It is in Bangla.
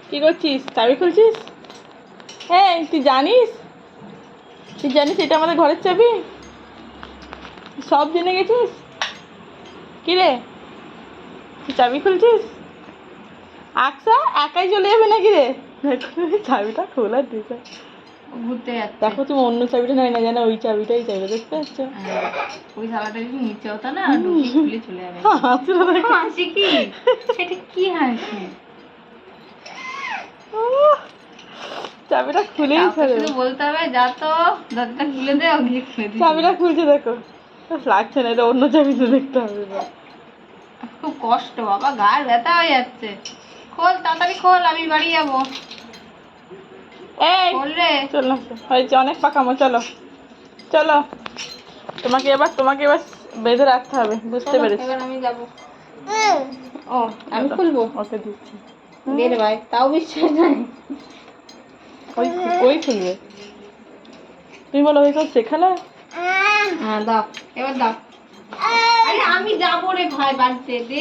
কি করছিস? চাবি খুলছিস? হ্যাঁ, তুই জানিস এটা আমাদের ঘরের চাবি? সব জেনে গেছিস? কি রে, তুই চাবি খুলছিস? আকসা একাই চলে যাবে নাকি রে? দেখো চাবিটা খোলা দিতে ঘুরতে যাচ্ছে। দেখো, তুমি অন্য চাবিটা নাই না জানো, ওই চাবিটাই চাইবে, দেখতে পাচ্ছ? ওই শালাটা যদি নিচে হতো না, ঢুকে খুলে চলে যাবে। হাসি কি? এটা কি হাসি? চাবিটা খুলেই ছাড়ে। শুধু বলতে হবে যা তো দরজাটা খুলে দে, ও গিয়ে খুলে দিবে। চাবিটা খুলছে দেখো, লাগছে না, এটা অন্য চাবিতে দেখতে হবে। খুব কষ্ট বাবা, গায়ে ব্যথা হয়ে যাচ্ছে। খোল তাড়াতাড়ি খোল, আমি বাড়ি যাবো। এই খোল রে। চলো, হয়েছে অনেক পাকামো, চলো চলো। তোমাকে এবার বেঁধে রাখতে হবে, বুঝতে পেরেছি। এবার আমি যাবো। ও আমি খুলবো? ওকে দিচ্ছি। বের ভাই, তাও বিশ্বাস নাই। ওই খুলবে। তুমি বলো ওই সব শেখালে। হ্যাঁ দাও, এবার দাও। আরে আমি যাবো রে ভাই বাড়িতে, দে।